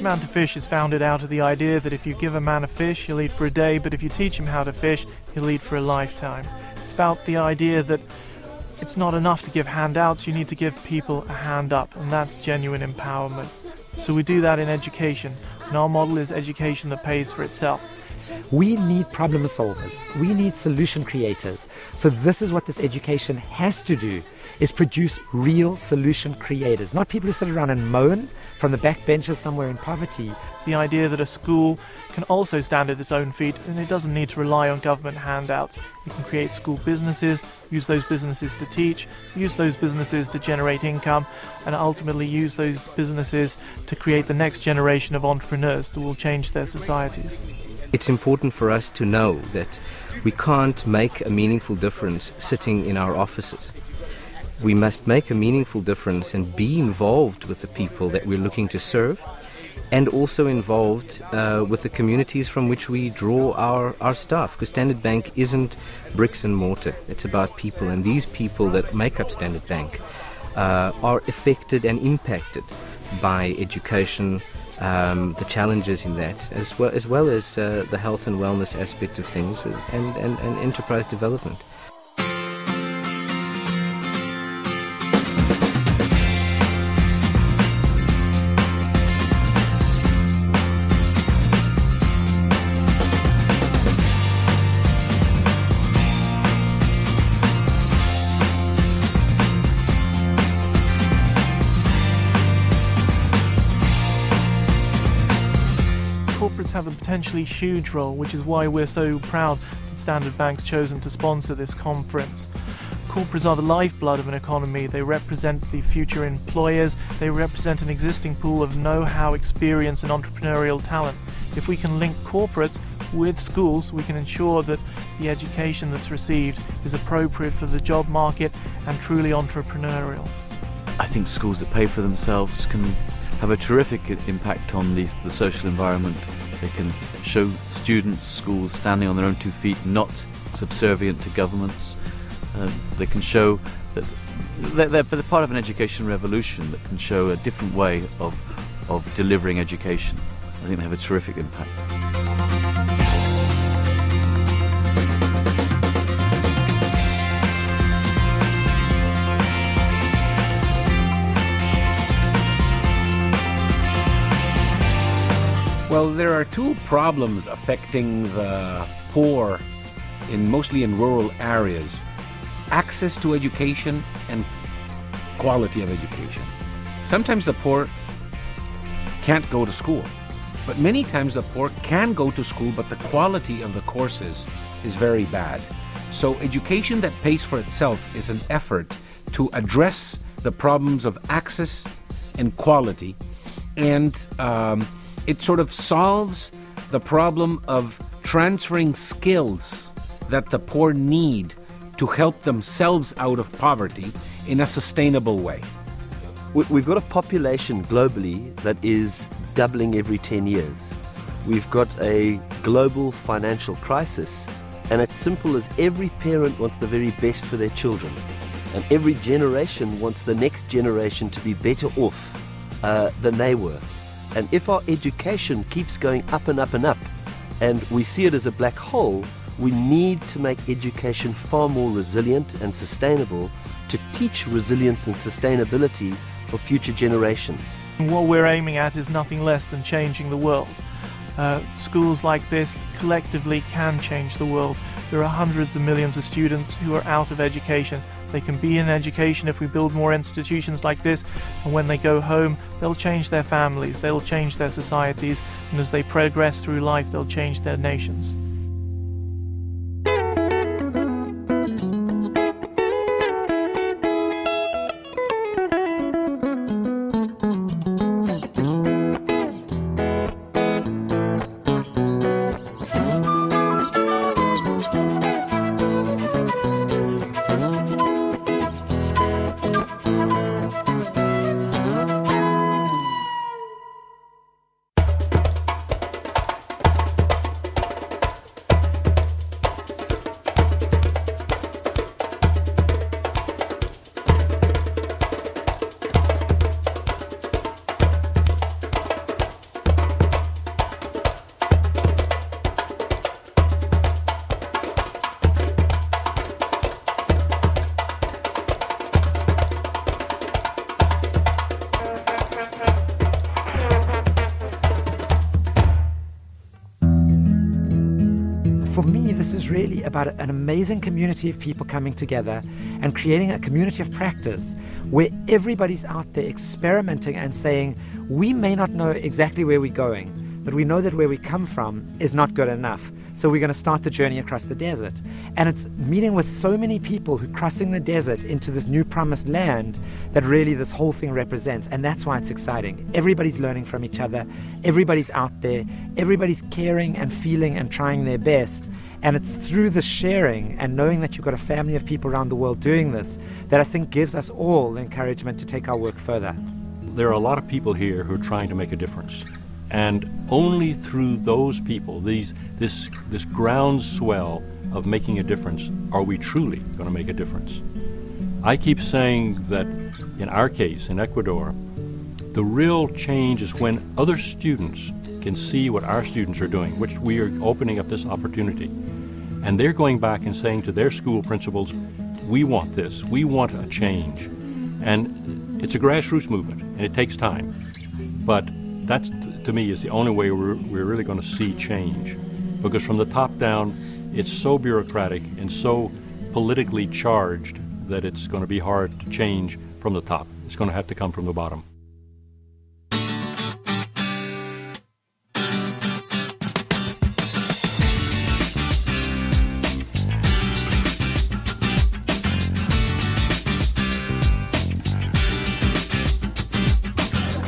a Man to Fish is founded out of the idea that if you give a man a fish, he'll eat for a day, but if you teach him how to fish, he'll eat for a lifetime. It's about the idea that it's not enough to give handouts, you need to give people a hand up, and that's genuine empowerment. So we do that in education, and our model is education that pays for itself. We need problem solvers. We need solution creators. So this is what this education has to do, is produce real solution creators, not people who sit around and moan from the back benches somewhere in poverty. It's the idea that a school can also stand at its own feet, and it doesn't need to rely on government handouts. It can create school businesses, use those businesses to teach, use those businesses to generate income, and ultimately use those businesses to create the next generation of entrepreneurs that will change their societies. It's important for us to know that we can't make a meaningful difference sitting in our offices. We must make a meaningful difference and be involved with the people that we're looking to serve, and also involved with the communities from which we draw our staff, because Standard Bank isn't bricks and mortar. It's about people, and these people that make up Standard Bank are affected and impacted by education, the challenges in that, as well as the health and wellness aspect of things, and enterprise development. Corporates have a potentially huge role, which is why we're so proud that Standard Bank's chosen to sponsor this conference. Corporates are the lifeblood of an economy. They represent the future employers. They represent an existing pool of know-how, experience and entrepreneurial talent. If we can link corporates with schools, we can ensure that the education that's received is appropriate for the job market and truly entrepreneurial. I think schools that pay for themselves can have a terrific impact on the social environment. They can show students, schools standing on their own 2 feet, not subservient to governments. They can show that they're part of an education revolution that can show a different way of delivering education. I think they have a terrific impact. Well, there are two problems affecting the poor, mostly in rural areas: access to education and quality of education. Sometimes the poor can't go to school, but many times the poor can go to school, but the quality of the courses is very bad. So education that pays for itself is an effort to address the problems of access and quality, and it sort of solves the problem of transferring skills that the poor need to help themselves out of poverty in a sustainable way. We've got a population globally that is doubling every 10 years. We've got a global financial crisis, and it's simple as every parent wants the very best for their children, and every generation wants the next generation to be better off than they were. And if our education keeps going up and up and up, and we see it as a black hole, we need to make education far more resilient and sustainable to teach resilience and sustainability for future generations. What we're aiming at is nothing less than changing the world. Schools like this collectively can change the world. There are hundreds of millions of students who are out of education. They can be in education if we build more institutions like this, and when they go home, they'll change their families, they'll change their societies, and as they progress through life, they'll change their nations. this is really about an amazing community of people coming together and creating a community of practice where everybody's out there experimenting and saying, we may not know exactly where we're going, but we know that where we come from is not good enough. So we're going to start the journey across the desert. And it's meeting with so many people who are crossing the desert into this new promised land that really this whole thing represents. And that's why it's exciting. Everybody's learning from each other. Everybody's out there. Everybody's caring and feeling and trying their best. And it's through the sharing and knowing that you've got a family of people around the world doing this that I think gives us all the encouragement to take our work further. There are a lot of people here who are trying to make a difference. And only through those people, this groundswell of making a difference, are we truly going to make a difference. I keep saying that in our case, in Ecuador, the real change is when other students can see what our students are doing, which we are opening up this opportunity. And they're going back and saying to their school principals, we want this, we want a change. And it's a grassroots movement, and it takes time. But that's, to me, is the only way we're really going to see change. Because from the top down, it's so bureaucratic and so politically charged that it's going to be hard to change from the top. It's going to have to come from the bottom.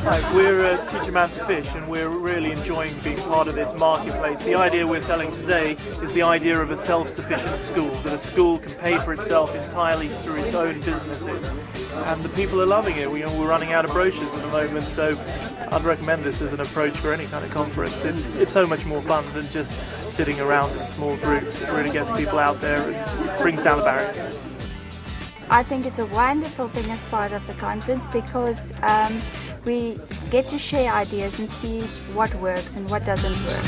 Hi, we're Teach a Man to Fish, and we're really enjoying being part of this marketplace. The idea we're selling today is the idea of a self-sufficient school, that a school can pay for itself entirely through its own businesses. And the people are loving it. We're running out of brochures at the moment, so I'd recommend this as an approach for any kind of conference. It's so much more fun than just sitting around in small groups. It really gets people out there and brings down the barriers. I think it's a wonderful thing as part of the conference because we get to share ideas and see what works and what doesn't work.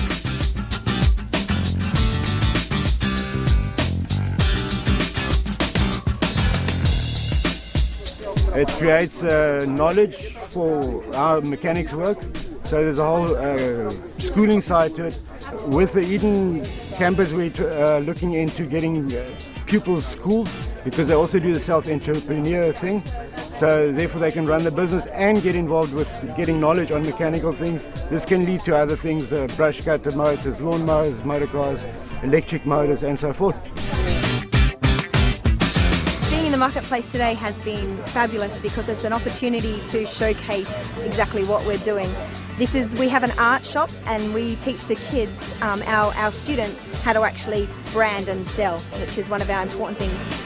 It creates knowledge for our mechanics work, so there's a whole schooling side to it. With the Eden campus, we're looking into getting pupils schooled because they also do the self-entrepreneur thing. So therefore they can run the business and get involved with getting knowledge on mechanical things. This can lead to other things, brush cutter motors, lawn mowers, motor cars, electric motors and so forth. Being in the marketplace today has been fabulous because it's an opportunity to showcase exactly what we're doing. We have an art shop and we teach the kids, our students, how to actually brand and sell, which is one of our important things.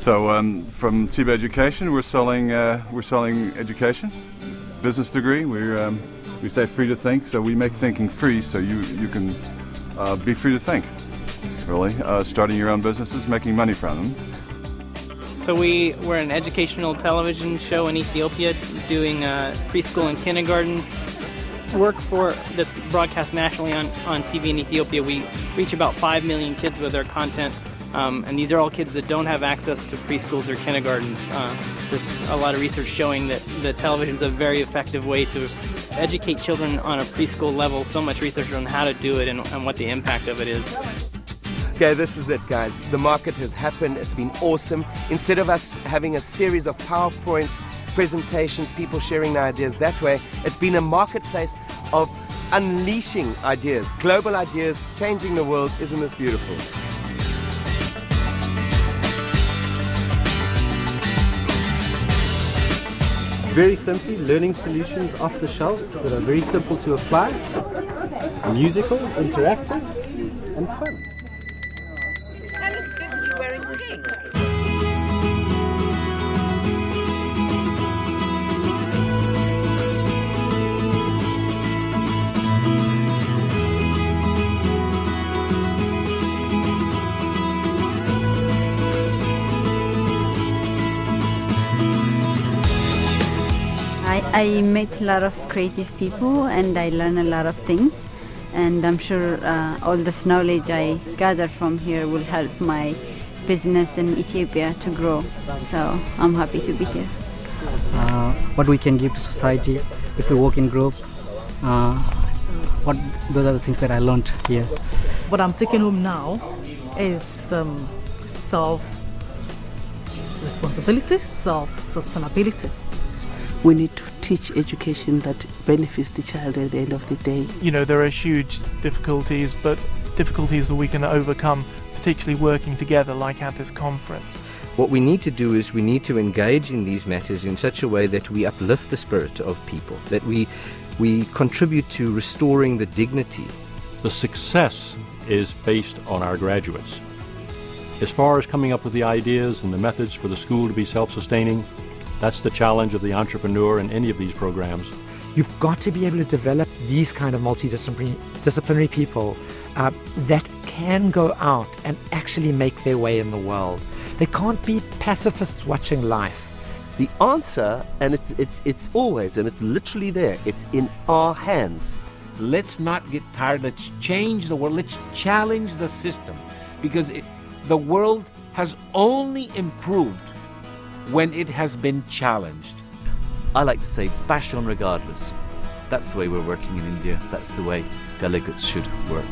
So from TB Education, we're selling education, business degree. We say free to think, so we make thinking free, so you can be free to think. Really, starting your own businesses, making money from them. So we're an educational television show in Ethiopia, doing preschool and kindergarten work that's broadcast nationally on TV in Ethiopia. We reach about 5 million kids with our content. And these are all kids that don't have access to preschools or kindergartens. There's a lot of research showing that the television is a very effective way to educate children on a preschool level. So much research on how to do it and what the impact of it is. Okay, this is it, guys. The market has happened. It's been awesome. Instead of us having a series of PowerPoints, presentations, people sharing their ideas that way, it's been a marketplace of unleashing ideas, global ideas, changing the world. Isn't this beautiful? Very simply, learning solutions off the shelf that are very simple to apply, musical, interactive, and fun. That looks good that you're wearing pink. I met a lot of creative people and I learned a lot of things, and I'm sure all this knowledge I gather from here will help my business in Ethiopia to grow. So I'm happy to be here. what we can give to society if we work in group. Those are the things that I learned here. What I'm taking home now is self-responsibility, self-sustainability. We need to teach education that benefits the child at the end of the day. You know, there are huge difficulties, but difficulties that we can overcome, particularly working together like at this conference. What we need to do is we need to engage in these matters in such a way that we uplift the spirit of people, that we contribute to restoring the dignity. The success is based on our graduates. As far as coming up with the ideas and the methods for the school to be self-sustaining, that's the challenge of the entrepreneur in any of these programs. You've got to be able to develop these kind of multidisciplinary people that can go out and actually make their way in the world. They can't be pacifists watching life. The answer, and it's always, and it's literally there, it's in our hands. Let's not get tired. Let's change the world. Let's challenge the system, because the world has only improved when it has been challenged. I like to say, bash on regardless. That's the way we're working in India. That's the way delegates should work.